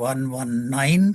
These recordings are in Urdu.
119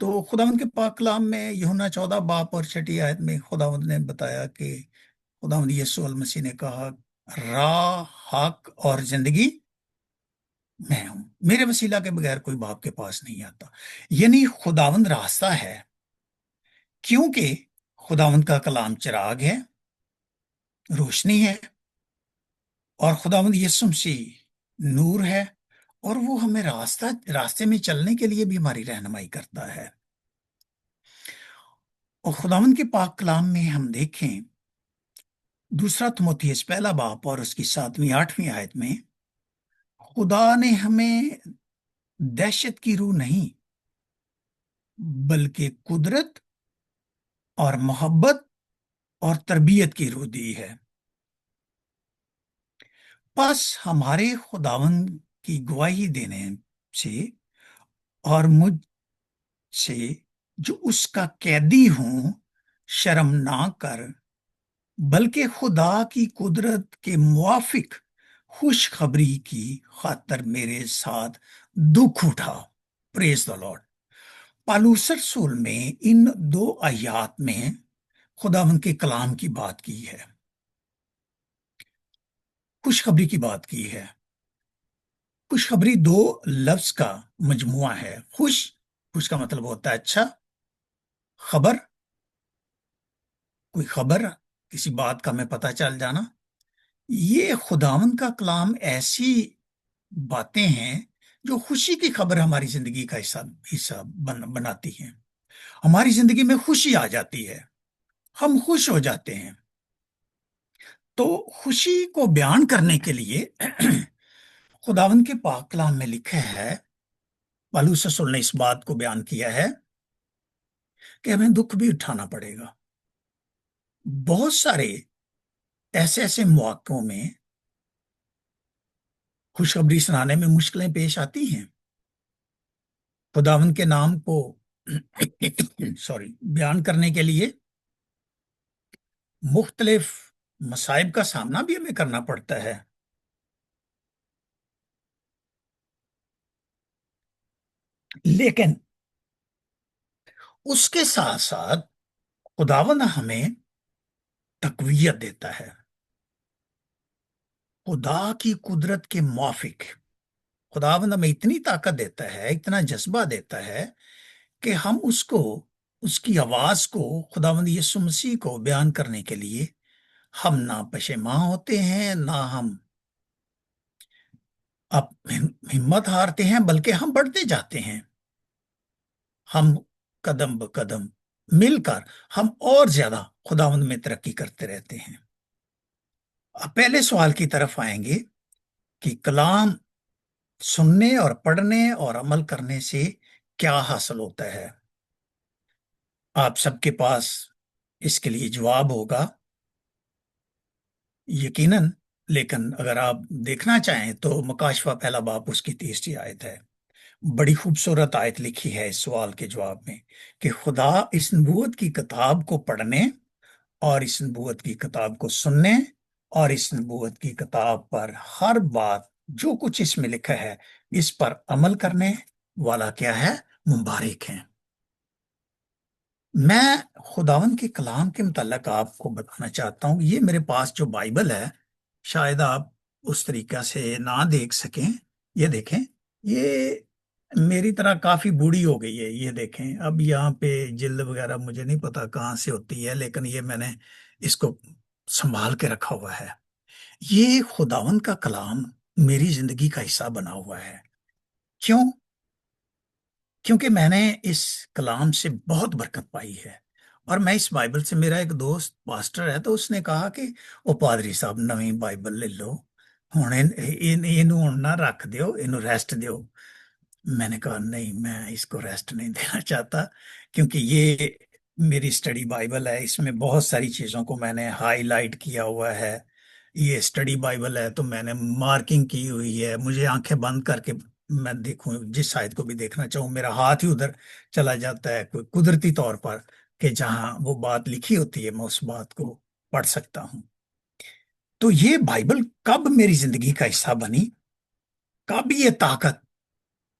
تو خداوند کے پاک کلام میں یوحنا 14 باب اور 6 آیت میں خداوند نے بتایا کہ خداوند یسوع المسیح نے کہا راہ، حق اور زندگی میں ہوں، میرے وسیلہ کے بغیر کوئی باپ کے پاس نہیں آتا۔ یعنی خداوند راستہ ہے، کیونکہ خداوند کا کلام چراغ ہے، روشنی ہے، اور خداوند یسوع مسیح نور ہے، اور وہ ہمیں راستے میں چلنے کے لیے بھی ہماری رہنمائی کرتا ہے۔ اور خداوند کے پاک کلام میں ہم دیکھیں دوسرا تموتھیوس پہلا باب اور اس کی 7ویں 8ویں آیت میں خدا نے ہمیں دہشت کی روح نہیں بلکہ قدرت اور محبت اور تربیت کی روح دی ہے۔ پس ہمارے خداوند کی گواہی دینے سے اور مجھ سے جو اس کا قیدی ہوں شرم نہ کر، بلکہ خدا کی قدرت کے موافق خوشخبری کی خاطر میرے ساتھ دکھ اٹھا۔ پریز دا لارڈ۔ پالوس رسول میں ان 2 آیات میں خداوند کے کلام کی بات کی ہے، خوشخبری کی بات کی ہے۔ خوشخبری 2 لفظ کا مجموعہ ہے۔ خوش کا مطلب ہوتا ہے اچھا، خبر، کوئی خبر، کسی بات کا ہمیں پتہ چل جانا۔ یہ خداوند کا کلام ایسی باتیں ہیں جو خوشی کی خبر ہماری زندگی کا حصہ بناتی ہیں۔ ہماری زندگی میں خوشی آ جاتی ہے، ہم خوش ہو جاتے ہیں۔ تو خوشی کو بیان کرنے کے لیے خداوند کے پاک کلام میں لکھا ہے، پالوس رسول نے اس بات کو بیان کیا ہے کہ ہمیں دکھ بھی اٹھانا پڑے گا۔ بہت سارے ایسے مواقعوں میں خوشخبری سنانے میں مشکلیں پیش آتی ہیں۔ خداوند کے نام کو بیان کرنے کے لیے مختلف مصائب کا سامنا بھی ہمیں کرنا پڑتا ہے۔ لیکن اس کے ساتھ ساتھ خداوند ہمیں تقویت دیتا ہے، خدا کی قدرت کے موافق خداوند ہمیں اتنی طاقت دیتا ہے، اتنا جذبہ دیتا ہے کہ ہم اس کی آواز کو، خداوند یسوع مسیح کو بیان کرنے کے لیے ہم نہ پشیماں ہوتے ہیں، نہ ہم اب ہمت ہارتے ہیں، بلکہ ہم بڑھتے جاتے ہیں۔ ہم قدم بقدم مل کر ہم اور زیادہ خداوند میں ترقی کرتے رہتے ہیں۔ اب پہلے سوال کی طرف آئیں گے کہ کلام سننے اور پڑھنے اور عمل کرنے سے کیا حاصل ہوتا ہے؟ آپ سب کے پاس اس کے لیے جواب ہوگا یقیناً، لیکن اگر آپ دیکھنا چاہیں تو مکاشفہ پہلا باب اس کی 30 آیت ہے۔ بڑی خوبصورت آیت لکھی ہے اس سوال کے جواب میں کہ خدا اس نبوت کی کتاب کو پڑھنے اور اس نبوت کی کتاب کو سننے اور اس نبوت کی کتاب پر ہر بات جو کچھ اس میں لکھا ہے اس پر عمل کرنے والا کیا ہے؟ مبارک ہیں۔ میں خداوند کے کلام کے متعلق آپ کو بتانا چاہتا ہوں، یہ میرے پاس جو بائبل ہے شاید آپ اس طریقہ سے نہ دیکھ سکیں۔ یہ دیکھیں، یہ میری طرح کافی بوڑھی ہو گئی ہے۔ یہ دیکھیں، اب یہاں پہ جلد وغیرہ مجھے نہیں پتا کہاں سے ہوتی ہے، لیکن یہ میں نے اس کو سنبھال کے رکھا ہوا ہے۔ یہ خداوند کا کلام میری زندگی کا حصہ بنا ہوا ہے۔ کیوں؟ کیونکہ میں نے اس کلام سے بہت برکت پائی ہے، اور میں اس بائبل سے، میرا ایک دوست پاسٹر ہے تو اس نے کہا کہ وہ پادری صاحب نویں بائبل لے لو، ہن نہ رکھ دیو، انہوں ریسٹ دیو۔ میں نے کہا نہیں، میں اس کو ریسٹ نہیں دینا چاہتا، کیونکہ یہ میری اسٹڈی بائبل ہے، اس میں بہت ساری چیزوں کو میں نے ہائی لائٹ کیا ہوا ہے۔ یہ اسٹڈی بائبل ہے تو میں نے مارکنگ کی ہوئی ہے، مجھے آنکھیں بند کر کے میں دیکھوں، جس آیت کو بھی دیکھنا چاہوں میرا ہاتھ ہی ادھر چلا جاتا ہے کوئی قدرتی طور پر، کہ جہاں وہ بات لکھی ہوتی ہے میں اس بات کو پڑھ سکتا ہوں۔ تو یہ بائبل کب میری زندگی کا حصہ بنی، کب یہ طاقت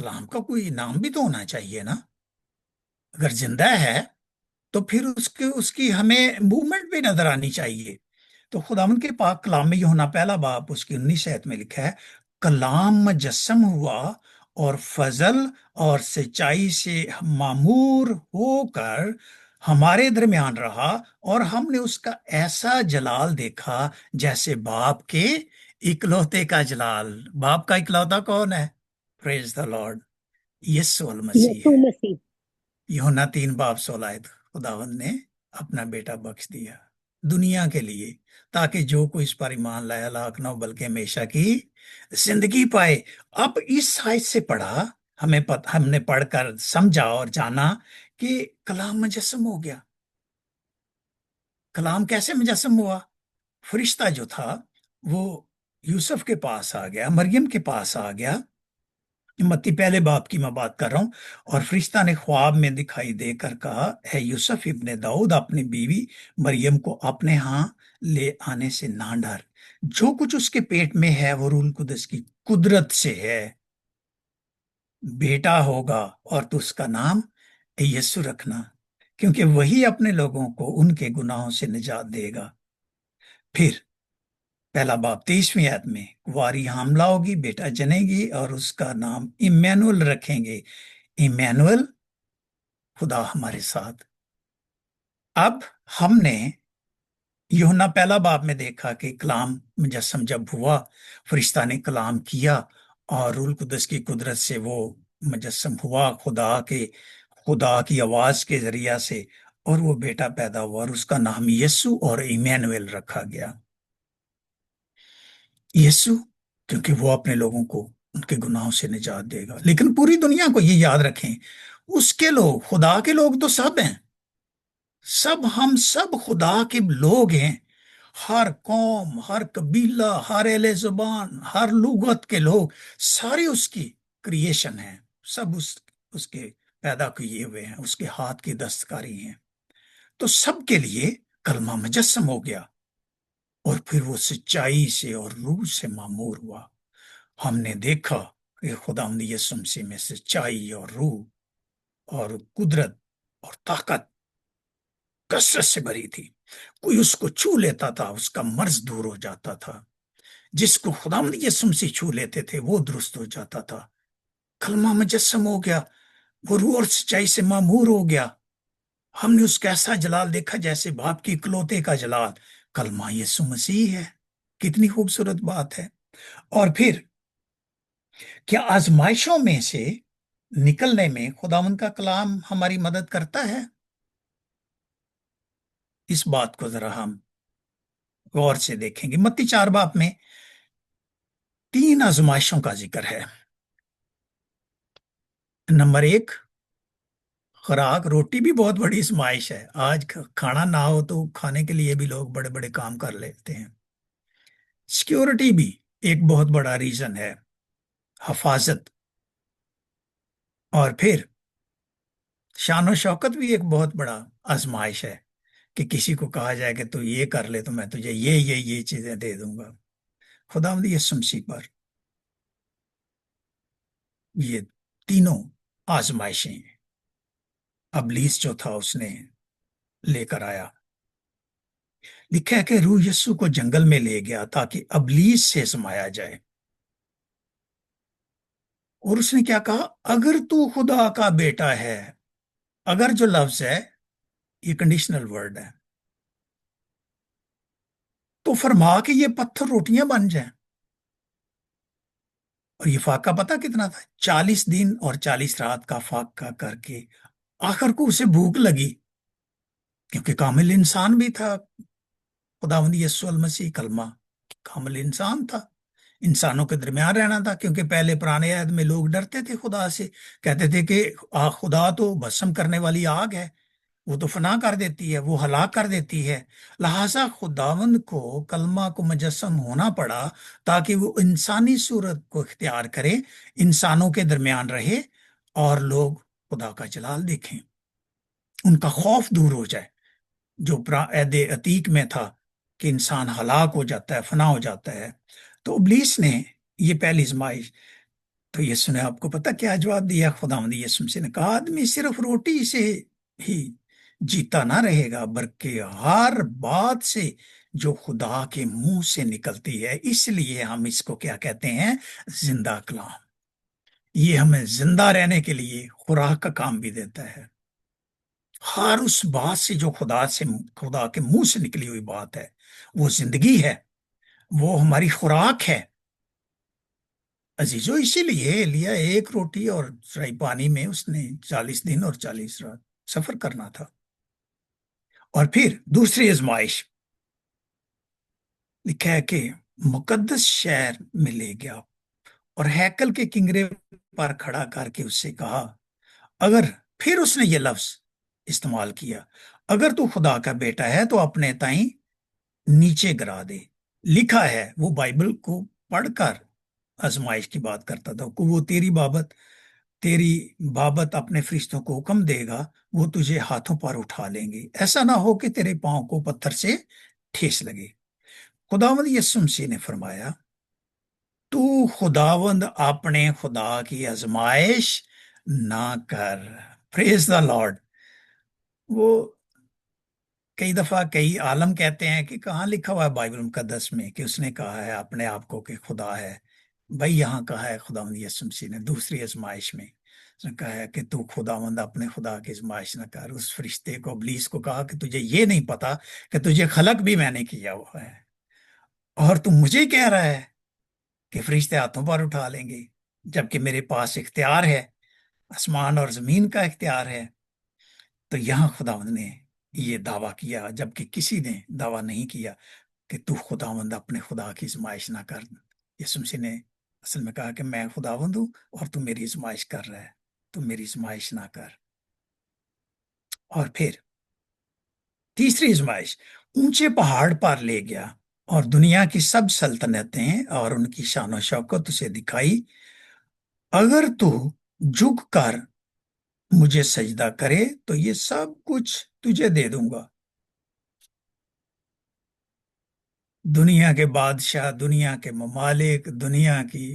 کلام کا کوئی نام بھی تو ہونا چاہیے نا. اگر زندہ ہے تو پھر اس کی ہمیں موومنٹ بھی نظر آنی چاہیے. تو خداوند کے پاک کلام میں یوحنا پہلا باب اس کی 19 آیت میں لکھا ہے، کلام مجسم ہوا اور فضل اور سچائی سے معمور ہو کر ہمارے درمیان رہا، اور ہم نے اس کا ایسا جلال دیکھا جیسے باپ کے اکلوتے کا جلال. باپ کا اکلوتا کون ہے؟ پریز دا لارڈ، یسوع المسیح یسوع ہے. مسیح. یوحنا 3 باب 16 آیت، خداوند نے اپنا بیٹا بخش دیا دنیا کے لیے تاکہ جو کوئی اس پر ایمان لائے ہلاک نہ ہو بلکہ ہمیشہ کی زندگی پائے. اب اس آیت سے پڑھا ہم نے پڑھ کر سمجھا اور جانا کہ کلام مجسم ہو گیا. کلام کیسے مجسم ہوا؟ فرشتہ جو تھا وہ یوسف کے پاس آ گیا، مریم کے پاس آ گیا. متی پہلے باپ کی میں بات کر رہا ہوں. اور فرشتہ نے خواب میں دکھائی دے کر کہا، اے یوسف ابن داؤد، اپنی بیوی مریم کو اپنے ہاں لے آنے سے نہ ڈر. جو کچھ اس کے پیٹ میں ہے وہ روح القدس کی قدرت سے ہے. بیٹا ہوگا اور تو اس کا نام یسوع رکھنا، کیونکہ وہی اپنے لوگوں کو ان کے گناہوں سے نجات دے گا. پھر پہلا باب 23ویں آیت میں، واری حاملہ ہوگی، بیٹا جنے گی اور اس کا نام ایمینول رکھیں گے. ایمینول، خدا ہمارے ساتھ. اب ہم نے یوحنا پہلا باب میں دیکھا کہ کلام مجسم جب ہوا، فرشتہ نے کلام کیا اور روح القدس کی قدرت سے وہ مجسم ہوا خدا کی آواز کے ذریعہ سے، اور وہ بیٹا پیدا ہوا اور اس کا نام یسوع اور ایمینول رکھا گیا. یسوع کیونکہ وہ اپنے لوگوں کو ان کے گناہوں سے نجات دے گا. لیکن پوری دنیا کو یہ یاد رکھیں، اس کے لوگ، خدا کے لوگ تو سب ہیں، ہم سب خدا کے لوگ ہیں. ہر قوم، ہر قبیلہ، ہر اہل زبان، ہر لغت کے لوگ، سارے اس کی کریشن ہیں. سب اس کے پیدا کیے ہوئے ہیں، اس کے ہاتھ کی دستکاری ہیں. تو سب کے لیے کلمہ مجسم ہو گیا اور پھر وہ سچائی سے اور روح سے معمور ہوا. ہم نے دیکھا کہ خداوند یسوع مسیح میں سچائی اور روح اور قدرت اور طاقت کثرت سے بھری تھی. کوئی اس کو چھو لیتا تھا اس کا مرض دور ہو جاتا تھا. جس کو خداوند یسوع مسیح چھو لیتے تھے وہ درست ہو جاتا تھا. کلمہ مجسم ہو گیا، وہ روح اور سچائی سے معمور ہو گیا. ہم نے اس کا ایسا جلال دیکھا جیسے باپ کی اکلوتے کا جلال. کلمہ یسوع مسیح ہے. کتنی خوبصورت بات ہے. اور پھر کیا آزمائشوں میں سے نکلنے میں خداوند کا کلام ہماری مدد کرتا ہے؟ اس بات کو ذرا ہم غور سے دیکھیں گے. متی 4 باب میں 3 آزمائشوں کا ذکر ہے. نمبر 1، خوراک. روٹی بھی بہت بڑی آزمائش ہے. آج کھانا نہ ہو تو کھانے کے لیے بھی لوگ بڑے بڑے کام کر لیتے ہیں. سیکیورٹی بھی ایک بہت بڑا ریزن ہے، حفاظت. اور پھر شان و شوکت بھی ایک بہت بڑا آزمائش ہے کہ کسی کو کہا جائے کہ تو یہ کر لے تو میں تجھے یہ چیزیں دے دوں گا. خداوند یسوع مسیح پر یہ تینوں آزمائشیں ابلیس جو تھا اس نے لے کر آیا. لکھا ہے کہ روح یسوع کو جنگل میں لے گیا تاکہ ابلیس سے آزمایا جائے. اور اس نے کیا کہا؟ اگر تو خدا کا بیٹا ہے. اگر جو لفظ ہے یہ کنڈیشنل ورڈ ہے، تو فرما کہ یہ پتھر روٹیاں بن جائیں. اور یہ فاقہ پتہ کتنا تھا؟ 40 دن اور 40 رات کا فاقہ کر کے آخر کو اسے بھوک لگی، کیونکہ کامل انسان بھی تھا. خداوند یسوع المسیح کلمہ کامل انسان تھا، انسانوں کے درمیان رہنا تھا. کیونکہ پہلے پرانے عہد میں لوگ ڈرتے تھے خدا سے، کہتے تھے کہ خدا تو بھسم کرنے والی آگ ہے، وہ تو فنا کر دیتی ہے، وہ ہلاک کر دیتی ہے. لہٰذا خداوند کو کلمہ کو مجسم ہونا پڑا تاکہ وہ انسانی صورت کو اختیار کرے، انسانوں کے درمیان رہے اور لوگ خدا کا جلال دیکھیں، ان کا خوف دور ہو جائے جو عہد عتیق میں تھا کہ انسان ہلاک ہو جاتا ہے، فنا ہو جاتا ہے. تو ابلیس نے یہ پہلی آزمائش تو یسوع نے آپ کو پتا کیا جواب دیا؟ خداوند یسوع مسیح نے کہا آدمی صرف روٹی سے ہی جیتا نہ رہے گا بلکہ ہر بات سے جو خدا کے منہ سے نکلتی ہے۔ اس لیے ہم اس کو کیا کہتے ہیں؟ زندہ کلام۔ یہ ہمیں زندہ رہنے کے لیے خوراک کا کام بھی دیتا ہے۔ ہر اس بات سے جو خدا کے منہ سے نکلی ہوئی بات ہے وہ زندگی ہے، وہ ہماری خوراک ہے۔ عزیزو، اسی لیے ایلیا ایک روٹی اور فرائی پانی میں اس نے 40 دن اور 40 رات سفر کرنا تھا۔ اور پھر دوسری آزمائش لکھا ہے کہ مقدس شہر میں لے گیا اور ہیکل کے کنگرے پر کھڑا کر کے اس سے کہا، پھر اس نے یہ لفظ استعمال کیا، اگر تو خدا کا بیٹا ہے تو اپنے تائیں نیچے گرا دے۔ لکھا ہے، وہ بائبل کو پڑھ کر آزمائش کی بات کرتا تھا کہ وہ تیری بابت اپنے فرشتوں کو حکم دے گا، وہ تجھے ہاتھوں پر اٹھا لیں گے، ایسا نہ ہو کہ تیرے پاؤں کو پتھر سے ٹھیس لگے۔ خداوند یسوع مسیح نے فرمایا، تو خداوند اپنے خدا کی آزمائش نہ کر۔ پریز دا لارڈ۔ وہ کئی دفعہ کئی عالم کہتے ہیں کہ کہاں لکھا ہوا ہے بائبل مقدس میں کہ اس نے کہا ہے اپنے آپ کو کہ خدا ہے؟ بھائی یہاں کہا ہے خداوند یسوع مسیح نے دوسری آزمائش میں، اس نے کہا ہے کہ تو خداوند اپنے خدا کی آزمائش نہ کر۔ اس فرشتے کو، ابلیس کو کہا کہ تجھے یہ نہیں پتا کہ تجھے خلق بھی میں نے کیا ہوا ہے، اور تم مجھے کہہ رہا ہے کہ فرشتے ہاتھوں پر اٹھا لیں گے، جبکہ میرے پاس اختیار ہے، آسمان اور زمین کا اختیار ہے۔ تو یہاں خداوند نے یہ دعویٰ کیا جبکہ کسی نے دعویٰ نہیں کیا کہ تو خداوند اپنے خدا کی آزمائش نہ کر۔ یسوع مسیح نے اصل میں کہا کہ میں خداوند ہوں اور تو میری آزمائش کر رہا ہے، تو میری آزمائش نہ کر۔ اور پھر تیسری آزمائش، اونچے پہاڑ پر لے گیا اور دنیا کی سب سلطنتیں اور ان کی شان و شوکت اسے دکھائی۔ اگر تو جھک کر مجھے سجدہ کرے تو یہ سب کچھ تجھے دے دوں گا۔ دنیا کے بادشاہ، دنیا کے ممالک، دنیا کی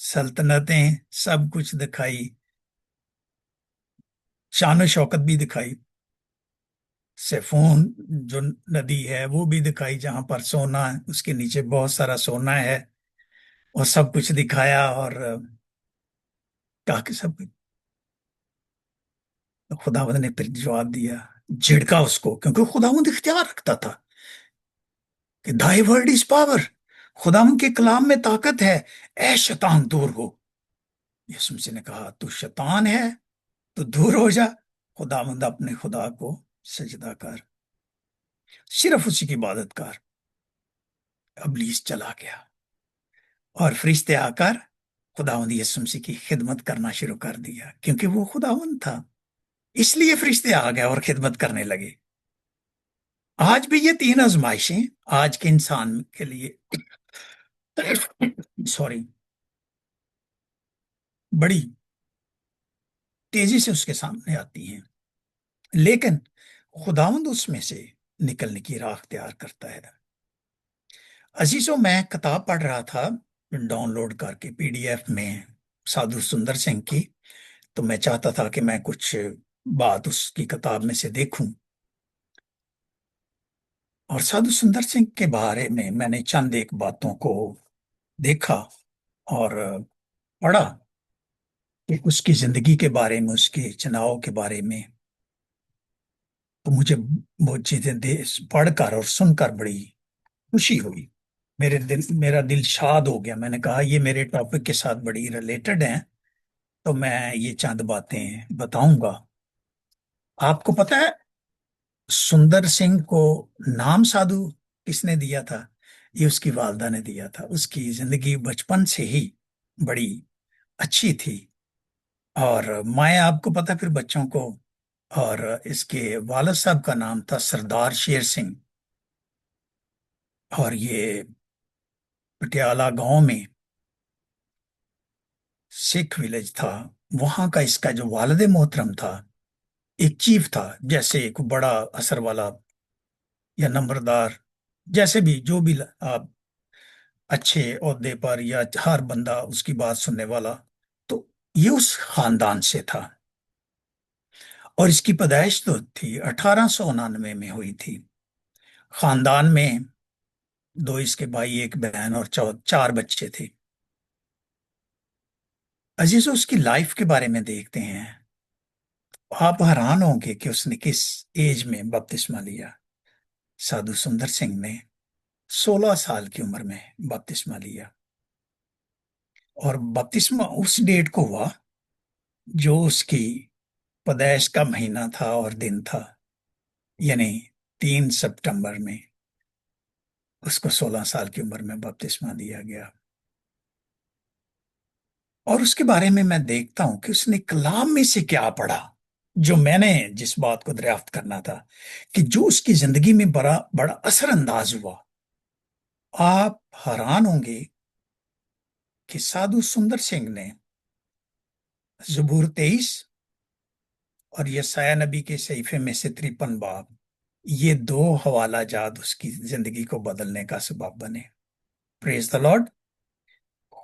سلطنتیں، سب کچھ دکھائی، شان و شوکت بھی دکھائی، سیفون جو ندی ہے وہ بھی دکھائی جہاں پر سونا ہے، اس کے نیچے بہت سارا سونا ہے، اور سب کچھ دکھایا، اور کہا کہ سب کچھ۔ خداوند نے پھر جواب دیا، جھڑکا اس کو، کیونکہ خداوند اختیار رکھتا تھا کہ thy word is power، خداوند کے کلام میں طاقت ہے، اے شیطان دور ہو۔ یسوع مسیح نے کہا تو شیطان ہے تو دور ہو جا، خداوند اپنے خدا کو سجدہ کر، صرف اسی کی عبادت کر۔ ابلیس چلا گیا اور فرشتے آ کر خداوند یسوع مسیح کی خدمت کرنا شروع کر دیا، کیونکہ وہ خداوند تھا، اس لیے فرشتے آ گئے اور خدمت کرنے لگے۔ آج بھی یہ تین آزمائشیں آج کے انسان کے لیے بڑی تیزی سے اس کے سامنے آتی ہیں، لیکن خداوند اس میں سے نکلنے کی راہ اختیار کرتا ہے۔ عزیزوں، میں کتاب پڑھ رہا تھا ڈاؤن لوڈ کر کے PDF میں سادھو سندر سنگھ کی، تو میں چاہتا تھا کہ میں کچھ بات اس کی کتاب میں سے دیکھوں، اور سادھو سندر سنگھ کے بارے میں نے چند ایک باتوں کو دیکھا اور پڑھا کہ اس کی زندگی کے بارے میں، اس کے چناؤ کے بارے میں، تو مجھے وہ چیزیں پڑھ کر اور سن کر بڑی خوشی ہوئی، میرا دل شاد ہو گیا۔ میں نے کہا یہ میرے ٹاپک کے ساتھ بڑی ریلیٹڈ ہیں، تو میں یہ چند باتیں بتاؤں گا۔ آپ کو پتہ ہے سندر سنگھ کو نام سادھو کس نے دیا تھا؟ یہ اس کی والدہ نے دیا تھا۔ اس کی زندگی بچپن سے ہی بڑی اچھی تھی، اور میں آپ کو پتہ پھر بچوں کو، اور اس کے والد صاحب کا نام تھا سردار شیر سنگھ، اور یہ پٹیالہ گاؤں میں سکھ ولیج تھا، وہاں کا اس کا جو والد محترم تھا ایک چیف تھا، جیسے ایک بڑا اثر والا یا نمبردار، جیسے بھی جو بھی آپ اچھے عہدے پر، یا ہر بندہ اس کی بات سننے والا، یہ اس خاندان سے تھا، اور اس کی پیدائش تو تھی 1899 میں ہوئی تھی۔ خاندان میں دو اس کے بھائی، ایک بہن، اور چار بچے تھے۔ عزیزو، اس کی لائف کے بارے میں دیکھتے ہیں، آپ حیران ہوں گے کہ اس نے کس ایج میں بپتسمہ لیا۔ سادھو سندر سنگھ نے 16 سال کی عمر میں بپتسمہ لیا، اور بپتسمہ اس ڈیٹ کو ہوا جو اس کی پیدائش کا مہینہ تھا اور دن تھا، یعنی 3 سپٹمبر میں اس کو 16 سال کی عمر میں بپتسمہ دیا گیا۔ اور اس کے بارے میں دیکھتا ہوں کہ اس نے کلام میں سے کیا پڑھا، جو میں نے جس بات کو دریافت کرنا تھا، کہ جو اس کی زندگی میں بڑا بڑا اثر انداز ہوا۔ آپ حیران ہوں گے کہ سادھو سندر سنگھ نے زبور 23 اور یسایہ نبی کے صحیفے میں سے 53 باب، یہ دو حوالہ جات اس کی زندگی کو بدلنے کا سبب بنے۔ پریز دا لارڈ۔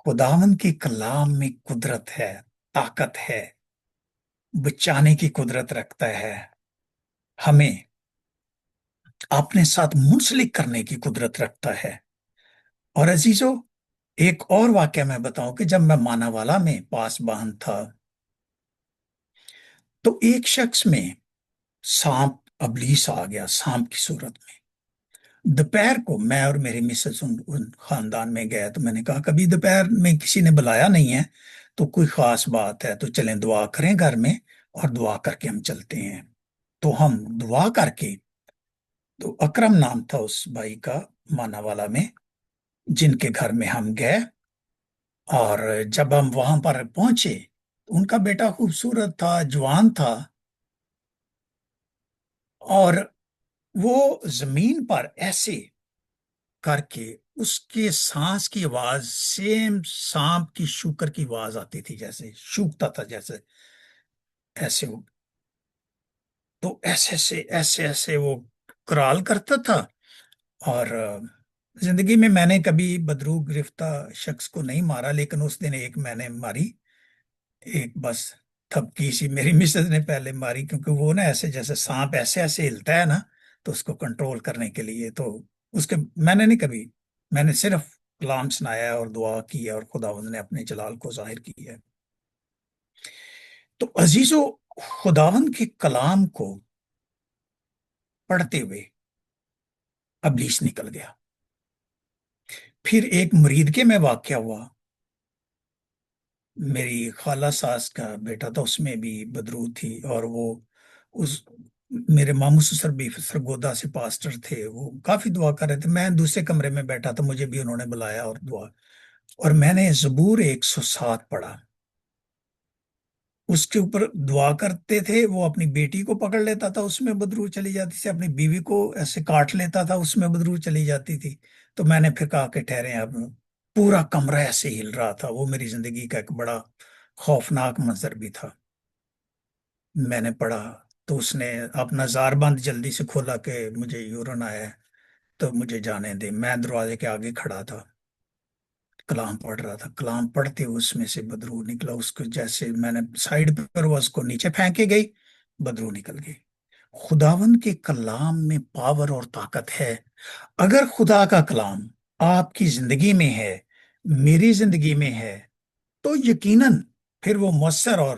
خداوند کے کلام میں قدرت ہے، طاقت ہے، بچانے کی قدرت رکھتا ہے، ہمیں اپنے ساتھ منسلک کرنے کی قدرت رکھتا ہے۔ اور عزیزو، ایک اور واقعہ میں بتاؤں کہ جب میں ماناوالا میں پاس باہن تھا تو ایک شخص میں سانپ ابلیس آ گیا، سانپ کی صورت میں۔ دوپہر کو میں اور میری مسز ان خاندان میں گئے تو میں نے کہا کبھی دوپہر میں کسی نے بلایا نہیں ہے تو کوئی خاص بات ہے تو چلیں دعا کریں گھر میں، اور دعا کر کے ہم چلتے ہیں۔ تو ہم دعا کر کے، تو اکرم نام تھا اس بھائی کا ماناوالا میں، جن کے گھر میں ہم گئے، اور جب ہم وہاں پر پہنچے ان کا بیٹا خوبصورت تھا، جوان تھا، اور وہ زمین پر ایسے کر کے اس کے سانس کی آواز سیم سانپ کی شوکر کی آواز آتی تھی، جیسے شوکتا تھا، جیسے ایسے تو ایسے وہ کرال کرتا تھا۔ اور زندگی میں نے کبھی بدرو گرفتہ شخص کو نہیں مارا، لیکن اس دن ایک میں نے ماری، ایک بس تھپکی سی میری مسز نے پہلے ماری، کیونکہ وہ نا ایسے جیسے سانپ ایسے ہلتا ہے نا، تو اس کو کنٹرول کرنے کے لیے تو اس کے میں نے نہیں کبھی، میں نے صرف کلام سنایا اور دعا کی ہے، اور خداوند نے اپنے جلال کو ظاہر کی ہے۔ تو عزیزو، خداوند کے کلام کو پڑھتے ہوئے ابلیس نکل گیا۔ پھر ایک مریدکے میں واقعہ ہوا، میری خالہ ساس کا بیٹا تھا، اس میں بھی بدرو تھی، اور وہ اس میرے ماموں سسر بھی سرگودا سے پاسٹر تھے، وہ کافی دعا کر رہے تھے، میں دوسرے کمرے میں بیٹھا تھا، مجھے بھی انہوں نے بلایا اور دعا، اور میں نے زبور 107 پڑھا، اس کے اوپر دعا کرتے تھے، وہ اپنی بیٹی کو پکڑ لیتا تھا، اس میں بدرو چلی جاتی تھی، اپنی بیوی کو ایسے کاٹ لیتا تھا، اس میں بدرو چلی جاتی تھی۔ تو میں نے پھر کہا کہ ٹھہرے، اب پورا کمرہ ایسے ہل رہا تھا، وہ میری زندگی کا ایک بڑا خوفناک منظر بھی تھا۔ میں نے پڑھا تو اس نے اپنا زار بند جلدی سے کھولا کہ مجھے یورن آیا ہے تو مجھے جانے دے۔ میں دروازے کے آگے کھڑا تھا، کلام پڑھ رہا تھا، کلام پڑھتے ہوئے اس میں سے بدرو نکلا، اس کو جیسے میں نے سائڈ پر وہ اس کو نیچے پھینکے گئی، بدرو نکل گئی۔ خداوند کے کلام میں پاور اور طاقت ہے۔ اگر خدا کا کلام آپ کی زندگی میں ہے، میری زندگی میں ہے، تو یقیناً پھر وہ مؤثر اور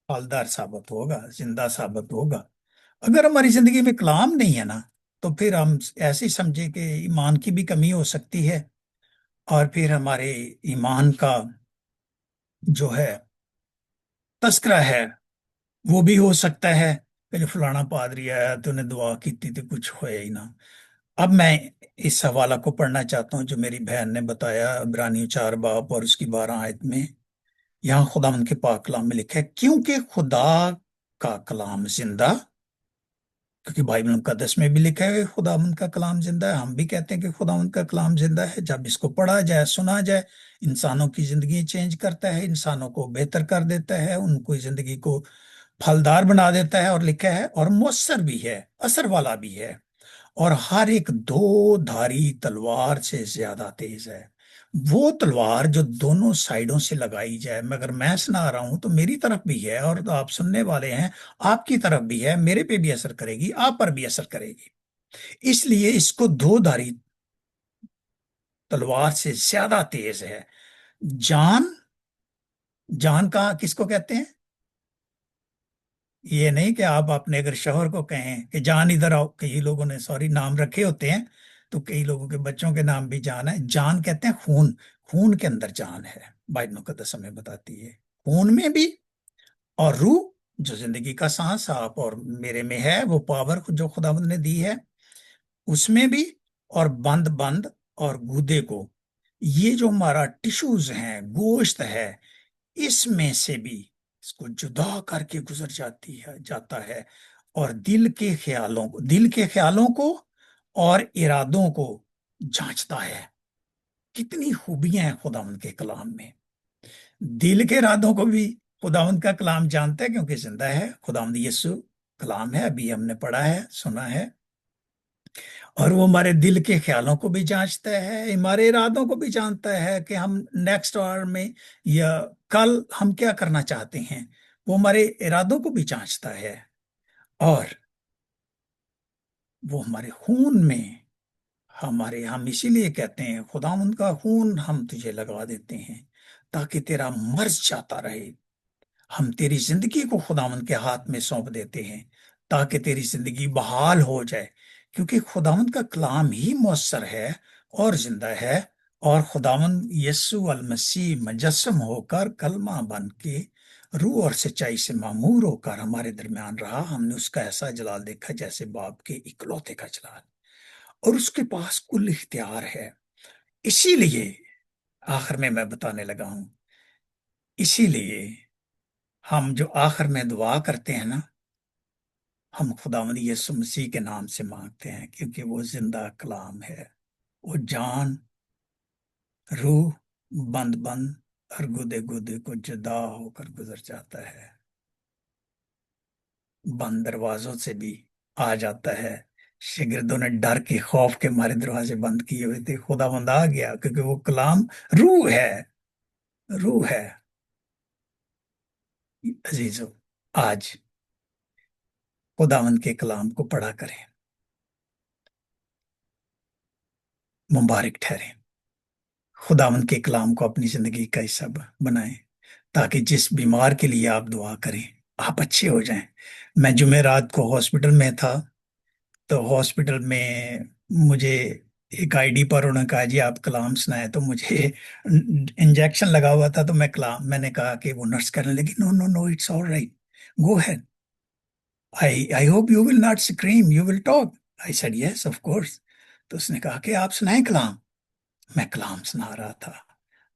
پالدار ثابت ہوگا، زندہ ثابت ہوگا۔ اگر ہماری زندگی میں کلام نہیں ہے نا، تو پھر ہم ایسے سمجھے کہ ایمان کی بھی کمی ہو سکتی ہے، اور پھر ہمارے ایمان کا جو ہے تذکرہ ہے وہ بھی ہو سکتا ہے کہ جو فلانا پادری آیا تو نے دعا کی تھی تو کچھ ہویا ہی نہ۔ اب میں اس حوالہ کو پڑھنا چاہتا ہوں جو میری بہن نے بتایا، عبرانی 4 باب اور اس کی 12 آیت میں، یہاں خداوند کے پاک کلام میں لکھا ہے، کیونکہ خدا کا کلام زندہ، کیونکہ بائبل مقدس میں بھی لکھا ہے خداوند کا کلام زندہ ہے، ہم بھی کہتے ہیں کہ خداوند کا کلام زندہ ہے، جب اس کو پڑھا جائے، سنا جائے، انسانوں کی زندگی چینج کرتا ہے، انسانوں کو بہتر کر دیتا ہے، ان کو زندگی کو پھلدار بنا دیتا ہے، اور لکھا ہے اور مؤثر بھی ہے، اثر والا بھی ہے، اور ہر ایک 2 دھاری تلوار سے زیادہ تیز ہے۔ وہ تلوار جو دونوں سائڈوں سے لگائی جائے، مگر میں سنا رہا ہوں تو میری طرف بھی ہے اور آپ سننے والے ہیں، آپ کی طرف بھی ہے، میرے پہ بھی اثر کرے گی، آپ پر بھی اثر کرے گی۔ اس لیے اس کو دو دھاری تلوار سے زیادہ تیز ہے۔ جان، جان کا کس کو کہتے ہیں؟ یہ نہیں کہ آپ اپنے اگر شوہر کو کہیں کہ جان ادھر آؤ، کئی لوگوں نے سوری نام رکھے ہوتے ہیں، تو کئی لوگوں کے بچوں کے نام بھی جان ہے۔ جان کہتے ہیں خون، خون کے اندر جان ہے، بائبل مقدس ہمیں بتاتی ہے، خون میں بھی، اور روح جو زندگی کا سانس آپ اور میرے میں ہے، وہ پاور جو خداوند نے دی ہے اس میں بھی، اور بند بند اور گودے کو، یہ جو ہمارا ٹشوز ہیں، گوشت ہے، اس میں سے بھی اس کو جدا کر کے گزر جاتا ہے، اور دل کے خیالوں کو اور ارادوں کو جانچتا ہے۔ کتنی خوبیاں ہیں خداوند کے کلام میں۔ دل کے ارادوں کو بھی خداوند کا کلام جانتا ہے کیونکہ زندہ ہے، خداوند یسوع کلام ہے، ابھی ہم نے پڑھا ہے، سنا ہے، اور وہ ہمارے دل کے خیالوں کو بھی جانچتا ہے، ہمارے ارادوں کو بھی جانتا ہے کہ ہم نیکسٹ آور میں یا کل ہم کیا کرنا چاہتے ہیں، وہ ہمارے ارادوں کو بھی جانچتا ہے، اور وہ ہمارے خون میں ہم اسی لیے کہتے ہیں خداوند کا خون ہم تجھے لگا دیتے ہیں تاکہ تیرا مرض جاتا رہے۔ ہم تیری زندگی کو خداوند کے ہاتھ میں سونپ دیتے ہیں تاکہ تیری زندگی بحال ہو جائے، کیونکہ خداوند کا کلام ہی مؤثر ہے اور زندہ ہے، اور خداوند یسوع المسیح مجسم ہو کر کلمہ بن کے روح اور سچائی سے معمور ہو کر ہمارے درمیان رہا۔ ہم نے اس کا ایسا جلال دیکھا جیسے باپ کے اکلوتے کا جلال، اور اس کے پاس کل اختیار ہے۔ اسی لیے آخر میں بتانے لگا ہوں، اسی لیے ہم جو آخر میں دعا کرتے ہیں نا، ہم خداوند یسوع مسیح کے نام سے مانگتے ہیں، کیونکہ وہ زندہ کلام ہے۔ وہ جان، روح، بند بند اور گودے گودے کو جدا ہو کر گزر جاتا ہے، بند دروازوں سے بھی آ جاتا ہے۔ شاگردوں نے ڈر کے خوف کے مارے دروازے بند کیے ہوئے تھے، خداوند آ گیا کیونکہ وہ کلام روح ہے، روح ہے۔ عزیزو، آج خداوند کے کلام کو پڑھا کریں، مبارک ٹھہریں، خداوند کے کلام کو اپنی زندگی کا حصہ بنائیں، تاکہ جس بیمار کے لیے آپ دعا کریں آپ اچھے ہو جائیں۔ میں جمعرات کو ہاسپٹل میں تھا، تو ہاسپٹل میں مجھے ایک آئی ڈی پر انہوں نے کہا جی آپ کلام سنائیں، تو مجھے انجیکشن لگا ہوا تھا، تو میں نے کہا کہ وہ نرس کرنے لگی، no no no it's all right, go ahead, I hope you will not scream, you will talk. I said yes of course. تو اس نے کہا کہ آپ سنائیں کلام۔ میں کلام سنا رہا تھا۔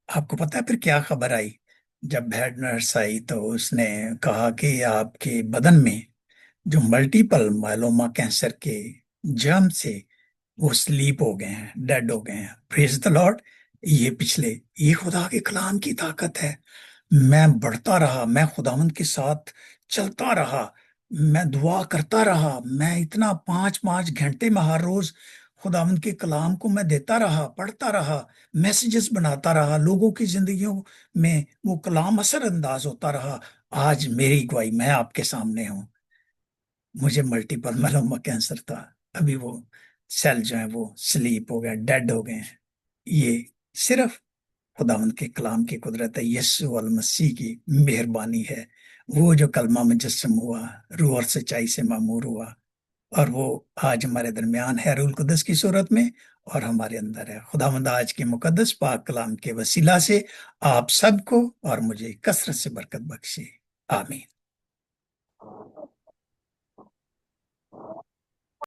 آپ کو پتا ہے پھر کیا خبر آئی؟ جب ہیڈ نرس آئی تو اس نے کہا کہ آپ کے بدن میں جو ملٹیپل مائلوما کینسر کے جرم سے وہ سلیپ ہو گئے ہیں، ڈیڈ ہو گئے ہیں۔ پریز دی لارڈ۔ یہ خدا کے کلام کی طاقت ہے۔ میں بڑھتا رہا، میں خداوند کے ساتھ چلتا رہا، میں دعا کرتا رہا، میں اتنا 5 گھنٹے میں ہر روز خداوند کے کلام کو میں دیتا رہا، پڑھتا رہا، میسیجز بناتا رہا، لوگوں کی زندگیوں میں وہ کلام اثر انداز ہوتا رہا۔ آج میری گواہی، میں آپ کے سامنے ہوں، مجھے ملٹیپل میلوما کینسر تھا، ابھی وہ سیل جو ہیں وہ سلیپ ہو گئے، ڈیڈ ہو گئے ہیں۔ یہ صرف خداوند کے کلام کی قدرت ہے، یسوع المسیح کی مہربانی ہے، وہ جو کلمہ مجسم ہوا، روح اور سچائی سے معمور ہوا، اور وہ آج ہمارے درمیان ہے روح القدس کی صورت میں، اور ہمارے اندر ہے۔ خداوند آج کے مقدس پاک کلام کے وسیلہ سے آپ سب کو اور مجھے کثرت سے برکت بخشے، آمین۔